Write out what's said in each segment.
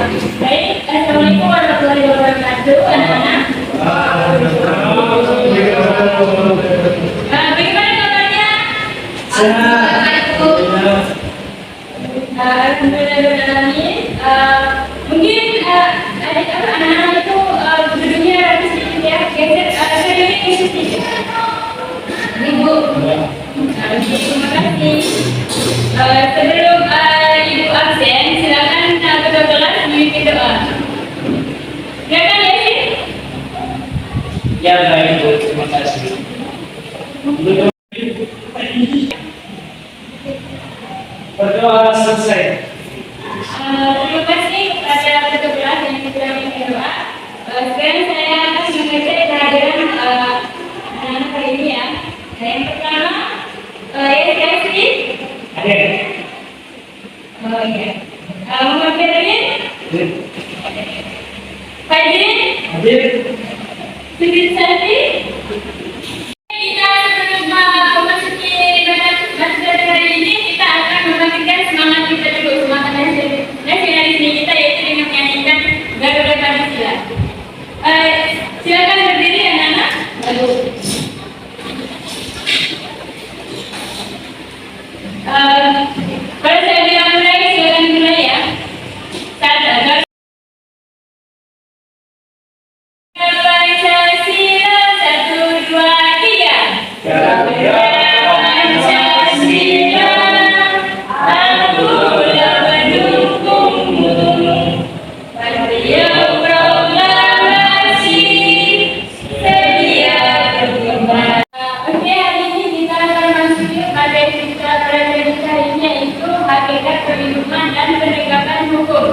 Baik, Assalamualaikum warahmatullahi wabarakatuh, anak-anak. Bagaimana kabarnya? Assalamualaikum. Alhamdulillah. Mungkin anak-anak itu duduknya rapi sedikit ya, geser sedikit. Ibu, terima kasih. Sebelum Ibu absen, silakan ketua kelas memimpin doa. Silakan ya, Sih. Ya, baik Bu, terima kasih. Berdoa selesai. Terima kasih kepada ketua kelas yang sudah memimpin doa. Sekarang saya akan mengecek kehadiran anak-anak hari ini ya. Yang pertama, Yesi. Hadir. Oh iya. Muhammad Firmin. Fadil. Hadir. Sudin Santi. Kita sebelum memasuki materi hari ini, kita akan membangkitkan semangat kita dulu, semangat nasionalisme kita, yaitu dengan menyanyikan Garuda Pancasila. Silakan berdiri anak-anak. Lalu. Kalau saya bilang mulai, silakan mulai ya. Pancasila 1, 2, 3. Garuda Pancasila, akulah pendukungmu. Beliau proklamasi sedia bergema. Oke, hari ini kita akan masuk pada kita belajar kita ini, yaitu hakikat perlindungan dan penegakan hukum.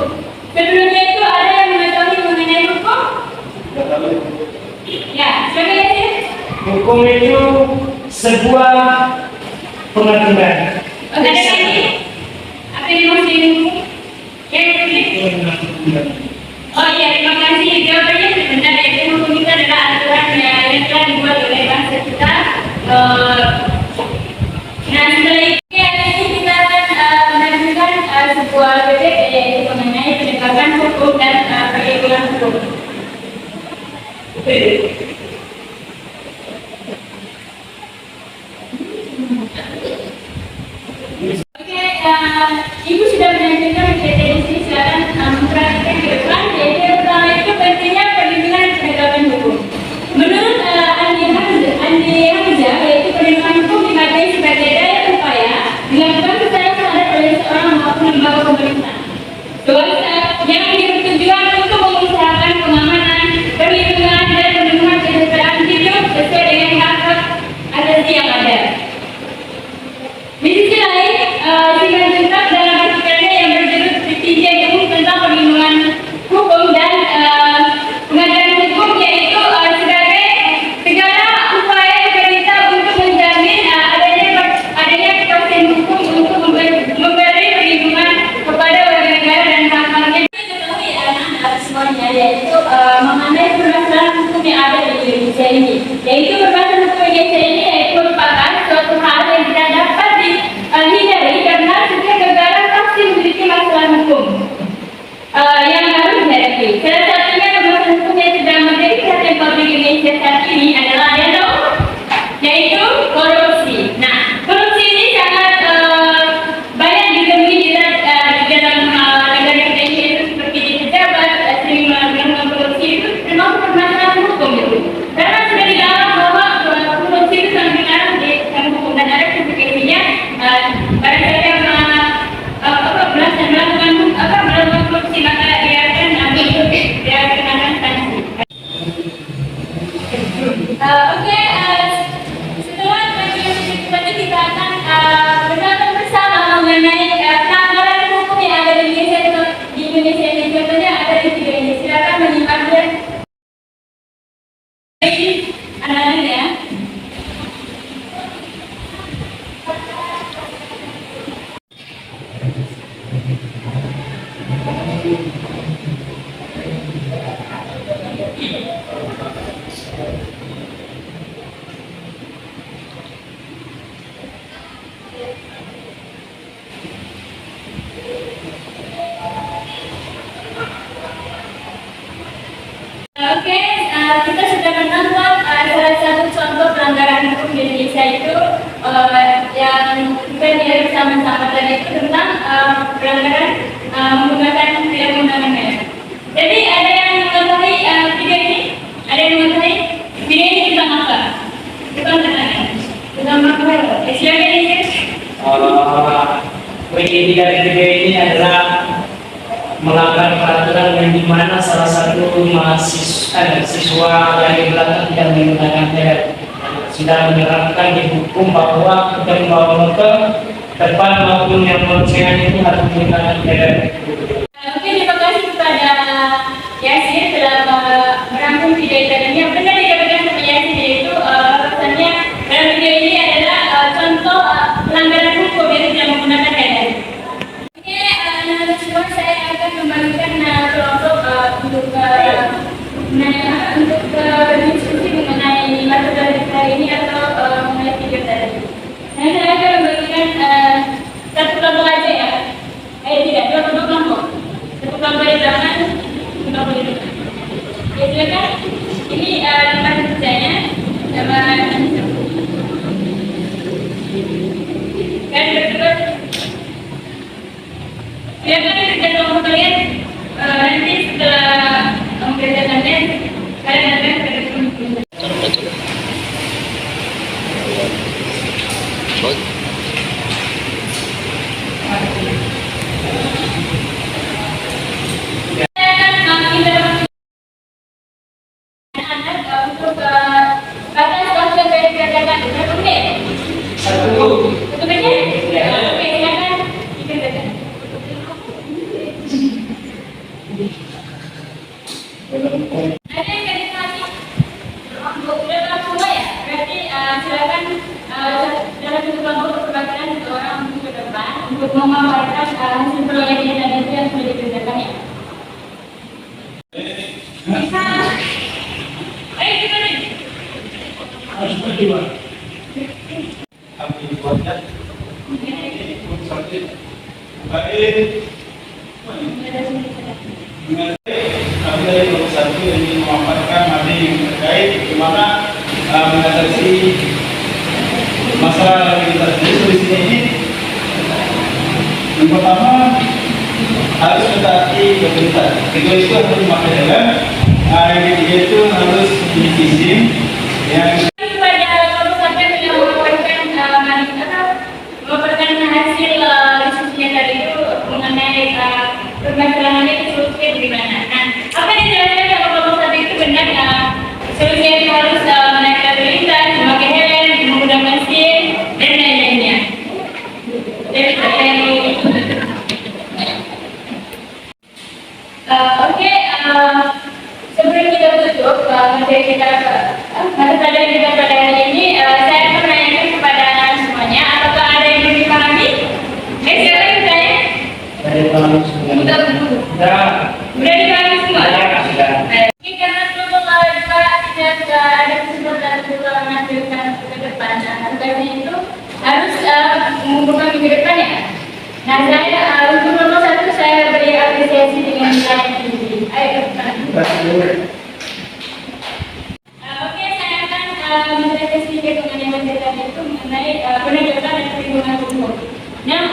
Sebelumnya itu ada yang mengetahui mengenai hukum? Ya, silakan ya, Sih. Hukum itu sebuah pengaturan. Ada lagi? Apa yang dimaksud dengan hukum? Yang kedua? Oh iya, terima kasih. Jawabannya sebentar, yaitu hukum itu adalah aturan yang telah dibuat oleh bangsa kita. Nah, setelah itu hari ini kita akan menampilkan sebuah PPT yaitu mengenai penegakan hukum dan perlindungan hukum. Oke, Ibu sudah menampilkan PPT di sini. Silakan memperhatikan ke depan. Yaitu yang pertama itu pentingnya perlindungan dan penegakan hukum. Menurut Andi Hamzah, yaitu perlindungan hukum dimaknai sebagai daya upaya dilakukan secara sadar oleh seorang maupun lembaga pemerintah yang bertujuan untuk mengusahakan pengamanan, perlindungan dan pemenuhan kesejahteraan hidup sesuai dengan hak-hak asasi yang ada. Di sisi lain, Siman Juntak dalam artikelnya yang berjudul Perjanjian Umum tentang Perlindungan Hukum dan Pengadilan Hukum, yaitu sebagai segala upaya pemerintah untuk menjamin adanya kepastian hukum untuk memberi perlindungan kepada warga negara dan hak-haknya. Ketahui anak-anak semuanya, yaitu mengenai permasalahan hukum yang ada di Indonesia ini, yaitu permasalahan hukum Indonesia ini yaitu merupakan suatu hal yang tidak dapat dihindari karena setiap negara pasti memiliki masalah hukum yang harus dihadapi. Salah satunya masalah hukum yang sedang menjadi perhatian publik Indonesia saat ini adalah yaitu korupsi. Nah, korupsi ini sangat banyak ditemui di dalam negara kita ini, seperti di pejabat sering melakukan korupsi itu termasuk permasalahan hukum itu. Karena sudah dilarang bahwa korupsi itu sangat dilarang di dalam hukum dan ada konsekuensinya. Pada saat yang melakukan korupsi maka dia akan Oke, kita sudah menonton salah satu contoh pelanggaran hukum di Indonesia itu yang kita lihat bersama-sama tadi itu tentang pelanggaran menggunakan tidak menggunakan. Jadi ada yang mengetahui video ini? Ada yang mengetahui video ini tentang apa? Bukan tentang apa? Silakan ini. Poin dari video ini adalah melanggar peraturan yang dimana salah satu siswa dari belakang tidak menggunakan helm, sudah menerapkan di hukum bahwa kita membawa motor depan maupun yang boncengan itu harus menggunakan helm. Oke, terima kasih kepada Yasin telah merangkum video tadi. Yang benar dikatakan sama Yasin yaitu pesannya dalam video ini adalah contoh pelanggaran hukum yang tidak menggunakan helm. Oke, anak-anak semua saya akan membagikan kelompok untuk diskusi mengenai materi hari ini atau mengenai video tadi. Nah, saya akan membagikan satu kelompok aja ya. Tidak, dua kelompok. Satu kelompok di belakang, satu kelompok di depan. Ya silakan. Ini tempat kerjanya sama kan berdua. Silakan kerja kelompok kalian. Nanti setelah mengerjakannya kalian akan berkumpul. Untuk memaparkan hasil proyeknya dan itu yang sudah dikerjakan ya. Bisa. Ayo kita nih. Harus berdua. Kami buatkan. Baik. Kami dari Komisi 1 ingin memaparkan materi yang terkait bagaimana mengatasi masalah lalu lintas di sini ini. Yang pertama harus mentaati pemerintah. Kedua itu harus memakai helm. Yang ketiga itu harus memiliki SIM. Yang kepada kalau sampai yang memaparkan hasil diskusinya tadi itu mengenai permasalahannya itu solusinya bagaimana. Nah, apa yang dijelaskan sama kelompok satu itu benar solusinya itu harus menaiki lalu lintas, memakai helm, menggunakan SIM dan lain-lainnya. Oke, sebelum kita tutup materi kita pada hari ini, saya akan menanyakan kepada anak semuanya, apakah ada yang belum dipahami? Silakan bertanya. Sudah dipahami semua? Oke, karena kelompok tidak ada kesempatan untuk menampilkan ke depan, tugasnya itu harus mengumpulkan minggu depan ya. Nah, saya untuk kelompok satu saya beri apresiasi dengan nilai yang tinggi. Ayo ke depan. Oke, saya akan menjelaskan sedikit mengenai materi tadi itu mengenai penegakan dan perlindungan hukum. Yang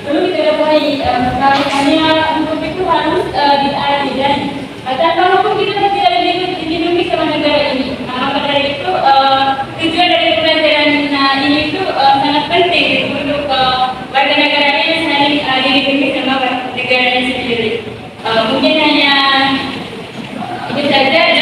perlu kita ketahui hanya hukum itu harus ditaati dan tanpa hukum kita tidak dilindungi sama negara ini. Maka dari itu tujuan dari pelajaran ini itu sangat penting untuk warga negaranya yang saling dilindungi sama negaranya sendiri. Mungkin hanya itu saja dan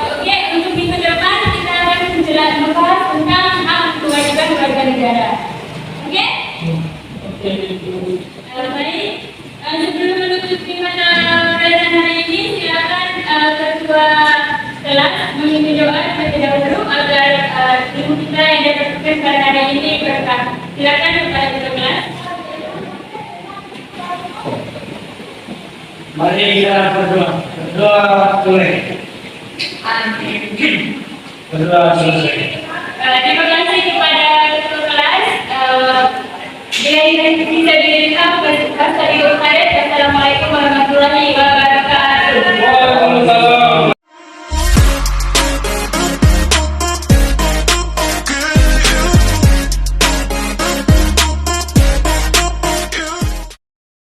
oke, untuk minggu depan kita akan membahas tentang hak kewajiban warga negara. Oke? Baik. Sebelum menutup pelajaran hari ini, silakan ketua kelas memimpin doa terlebih dahulu agar ilmu kita yang didapatkan pada hari ini berkah. Silakan kepada ketua kelas. Mari kita berdoa. Berdoa boleh. Berdua selesai. Terima kasih kepada ketua kelas. Bila bisa diberikan kepada Ibu Karet. Assalamualaikum.